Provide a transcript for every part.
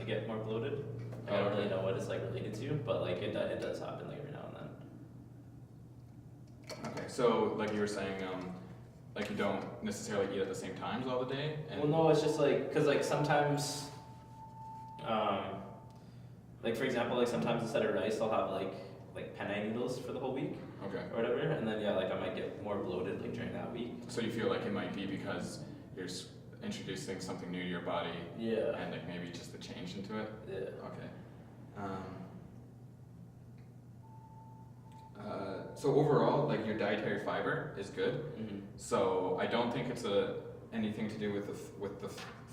to get more bloated. I don't really know what it's like related to, but like it does happen like every now and then. Okay, so like you were saying, like you don't necessarily eat at the same times all the day? Well, no, it's just like, cause like sometimes, like for example, like sometimes instead of rice, I'll have like penne noodles for the whole week. Okay. Or whatever, and then yeah, like I might get more bloated like during that week. So you feel like it might be because you're introducing something new to your body, Yeah. and like maybe just the change into it. Yeah. Okay. So overall, like your dietary fiber is good. Mm-hmm. So I don't think it's anything to do with the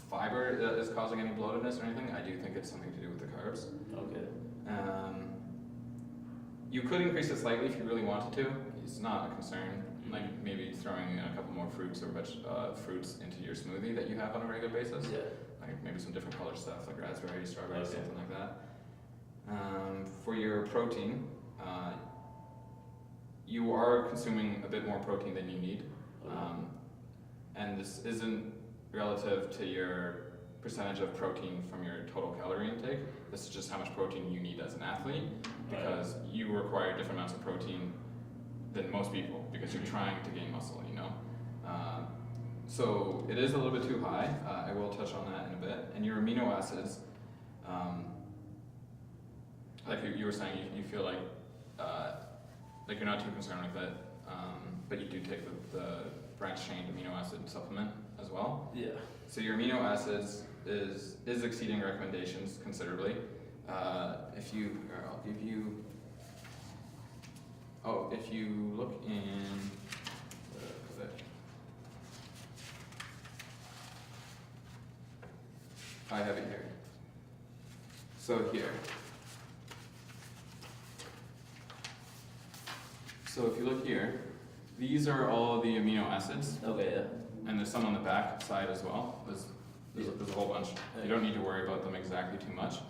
fiber that is causing any bloatedness or anything. I do think it's something to do with the carbs. Okay. You could increase it slightly if you really wanted to. It's not a concern. Like maybe throwing in a couple more fruits or fruits into your smoothie that you have on a regular basis. Yeah. Like maybe some different color stuff, like raspberry, strawberry, something like that. For your protein, you are consuming a bit more protein than you need. And this isn't relative to your percentage of protein from your total calorie intake. This is just how much protein you need as an athlete, because you require different amounts of protein than most people because you're trying to gain muscle, you know. So it is a little bit too high. I will touch on that in a bit. And your amino acids, like you were saying, you feel like you're not too concerned with it, but you do take the branched chain amino acid supplement as well. Yeah. So your amino acids is exceeding recommendations considerably. I'll give you. Oh, if you look in. I have it here. So here. So if you look here, these are all the amino acids. Okay. Yeah. And there's some on the back side as well. There's a whole bunch. You don't need to worry about them exactly too much.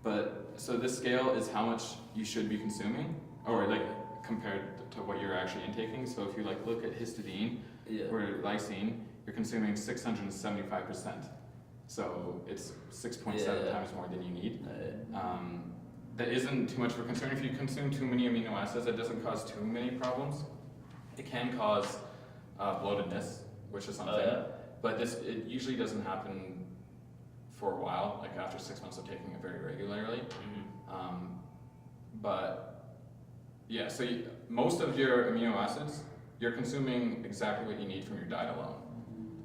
But so this scale is how much you should be consuming, or like compared to what you're actually intaking. So if you like look at histidine or lysine, you're consuming 675%. So it's 6.7 times more than you need. That isn't too much of a concern. If you consume too many amino acids, it doesn't cause too many problems. It can cause bloatedness, which is something, but it usually doesn't happen for a while, like after 6 months of taking it very regularly. Mm-hmm. But yeah, so most of your amino acids, you're consuming exactly what you need from your diet alone.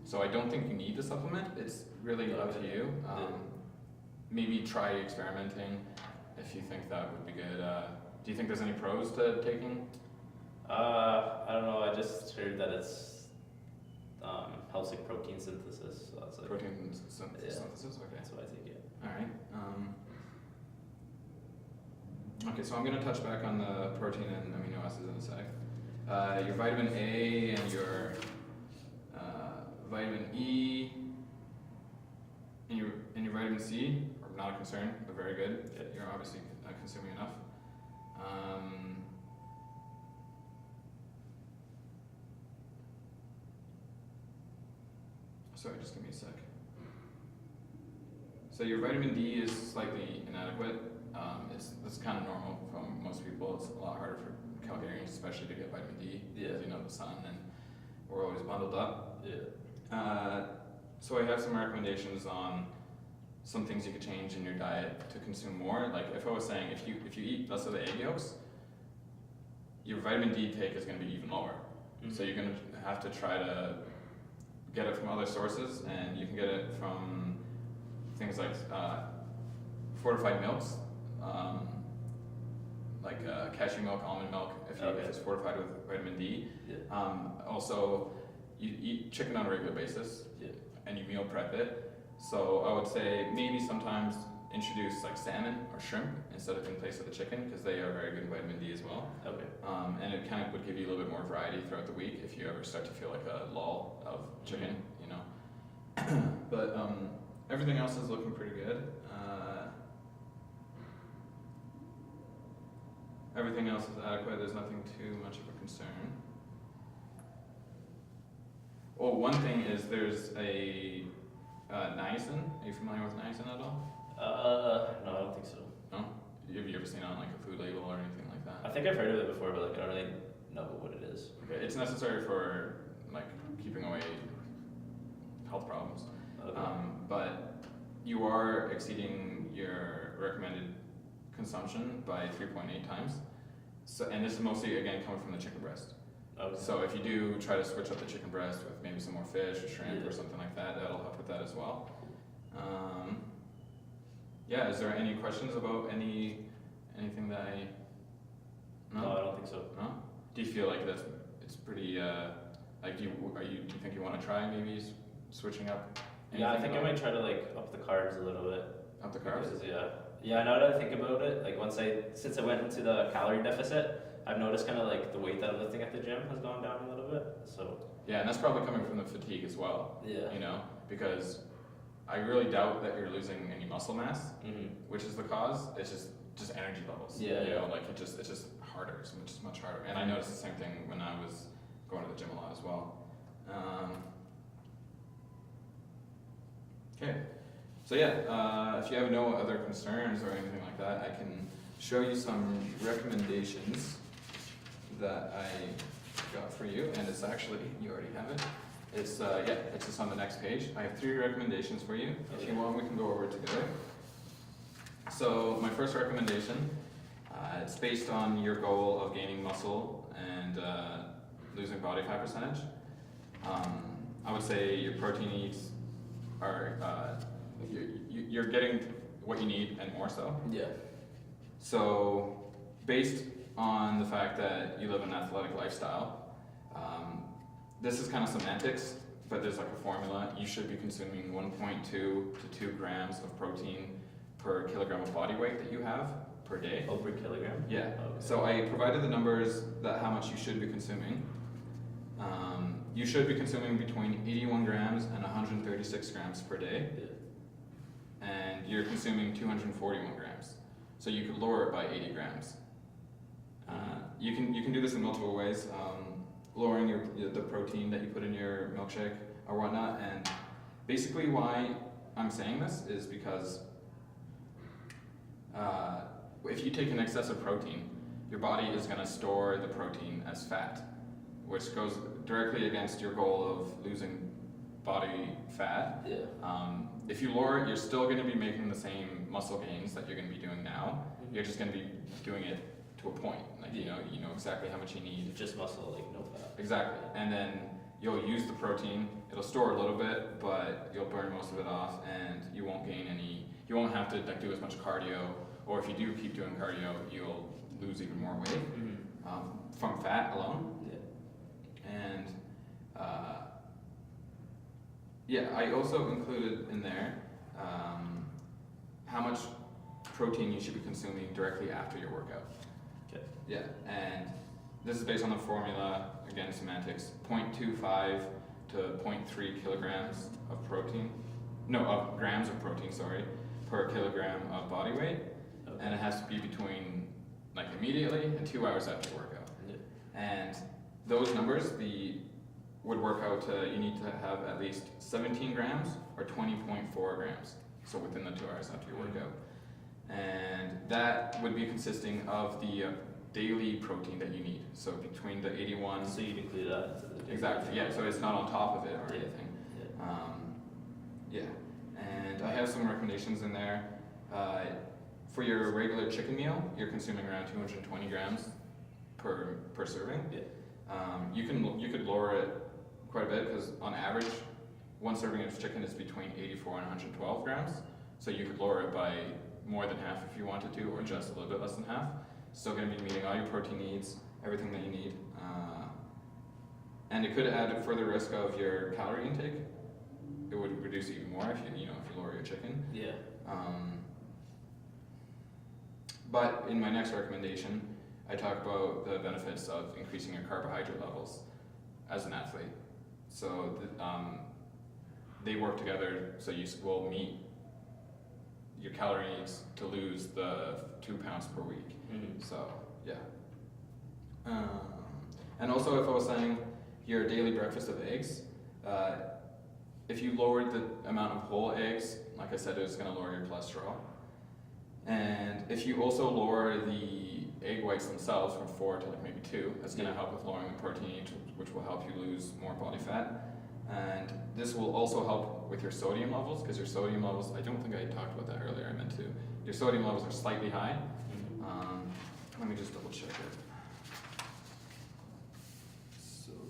So I don't think you need the supplement. It's really up to you. Maybe try experimenting if you think that would be good. Do you think there's any pros to taking? I don't know. I just heard that it's helps like protein synthesis. So that's like protein synthesis. Okay, that's what I think. Yeah. All right. Okay, so I'm going to touch back on the protein and amino acids in a sec. Your vitamin A and your vitamin E and your vitamin C are not a concern. They're very good. You're obviously consuming enough. Sorry, just give me a sec. So your vitamin D is slightly inadequate. It's kind of normal for most people. It's a lot harder for Calgarians, especially to get vitamin D. As you know, the sun, and we're always bundled up. So I have some recommendations on some things you could change in your diet to consume more. Like if I was saying, if you eat less of the egg yolks, your vitamin D take is going to be even lower. Mm-hmm. So you're going to have to try to get it from other sources, and you can get it from things like fortified milks, like cashew milk, almond milk, if it's fortified with vitamin D. Also, you eat chicken on a regular basis, and you meal prep it. So I would say maybe sometimes introduce like salmon or shrimp instead of in place of the chicken, because they are very good in vitamin D as well. Okay. And it kind of would give you a little bit more variety throughout the week if you ever start to feel like a lull of chicken, you know. But everything else is looking pretty good. Everything else is adequate. There's nothing too much of a concern. Oh, one thing is there's a niacin. Are you familiar with niacin at all? seen on like a food label or anything like I that? think I've heard of it before, but like I don't really know what it is. Okay, it's necessary for like keeping away health problems. Okay. But you are exceeding your recommended consumption by 3.8 times. So, and this is mostly again coming from the chicken breast. Okay. So if you do try to switch up the chicken breast with maybe some more fish or shrimp Yeah. or something like that, that'll help with that as well. Yeah, is there any questions about anything that I? No, I don't think so. No? Do you feel like it's pretty like do you think you want to try maybe switching up? Yeah, I anything think I about might try to like up the carbs a little bit. up the carbs? Because, yeah. Now that I think about it, like since I went into the calorie deficit, I've noticed kind of like the weight that I'm lifting at the gym has gone down a little bit. So Yeah, and that's probably coming from the fatigue as well. yeah. You know, because I really doubt that you're losing any muscle mass, Mm-hmm. which is the cause. It's just energy levels. Yeah, You yeah. know, like it's just harder. It's much harder. And I noticed the same thing when I was going to the gym a lot as well. Okay. So yeah, if you have no other concerns or anything like that, I can show you some recommendations that I got for you, and it's actually, you already have it. It's it's just on the next page. I have 3 recommendations for you. If you want, we can go over it together. So my first recommendation, it's based on your goal of gaining muscle and losing body fat percentage. I would say your protein needs are you're getting what you need and more so. Yeah. So, based on the fact that you live an athletic lifestyle, this is kind of semantics, but there's like a formula. You should be consuming 1.2 to 2 grams of protein per kilogram of body weight that you have per day. Oh, per kilogram? Yeah. Okay. So I provided the numbers that how much you should be consuming. You should be consuming between 81 grams and 136 grams per day, Yeah. and you're consuming 241 grams. So you could lower it by 80 grams. You can do this in multiple ways. Lowering the protein that you put in your milkshake or whatnot, and basically why I'm saying this is because if you take an excess of protein, your body is going to store the protein as fat, which goes directly against your goal of losing body fat. Yeah. If you lower it, you're still going to be making the same muscle gains that you're going to be doing now. You're just going to be doing it to a point. Like you know exactly how much you need. Just muscle, like no fat. Exactly, and then you'll use the protein. It'll store a little bit, but you'll burn most of it off, and you won't gain any. You won't have to like do as much cardio, or if you do keep doing cardio, you'll lose even more weight from fat alone. Yeah. And I also included in there how much protein you should be consuming directly after your workout. Okay. Yeah, and this is based on the formula, again, semantics, 0.25 to 0.3 kilograms of protein, of grams of protein, sorry, per kilogram of body weight. Okay. And it has to be between, like, immediately and 2 hours after your workout. Yeah. And those numbers, would work out to, you need to have at least 17 grams or 20.4 grams, so within the 2 hours after your workout. And that would be consisting of the daily protein that you need. So between the 81. So you'd include that into the Exactly. Yeah. So it's not on top of it or Yeah. anything. Yeah. And I have some recommendations in there. For your regular chicken meal, you're consuming around 220 grams per serving. Yeah. You could lower it quite a bit because on average, one serving of chicken is between 84 and 112 grams. So you could lower it by more than half if you wanted to, or just a little bit less than half. Still going to be meeting all your protein needs, everything that you need. And it could add a further risk of your calorie intake. It would reduce even more if you lower your chicken. Yeah. But in my next recommendation, I talk about the benefits of increasing your carbohydrate levels as an athlete. So they work together, so you will meet your calorie needs to lose the 2 pounds per week. Mm-hmm. So, yeah. And also, if I was saying your daily breakfast of eggs, if you lowered the amount of whole eggs, like I said, it was going to lower your cholesterol. And if you also lower the egg whites themselves from 4 to like maybe 2, that's going to help with lowering the protein each, which will help you lose more body fat. And this will also help with your sodium levels, because your sodium levels, I don't think I talked about that earlier, I meant to. Your sodium levels are slightly high. Let me just double check it. Sodium.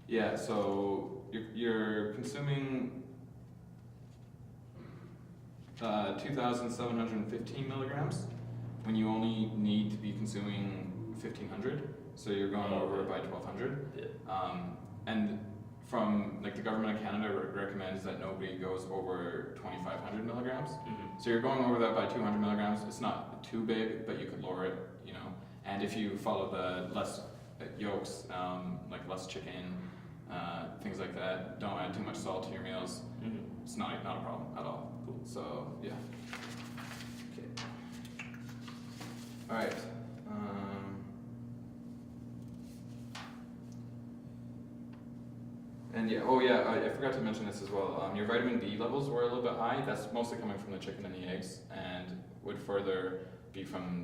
Yeah, so you're consuming 2,715 milligrams when you only need to be consuming 1,500. So you're going over by 1,200. Yeah. And from like the government of Canada recommends that nobody goes over 2,500 milligrams. So you're going over that by 200 milligrams. It's not too big, but you could lower it, you know. And if you follow the less yolks, like less chicken, things like that, don't add too much salt to your meals. It's not a problem at all. Cool. So yeah. Okay. All right. And yeah, oh yeah, I forgot to mention this as well. Your vitamin D levels were a little bit high. That's mostly coming from the chicken and the eggs, and would further be from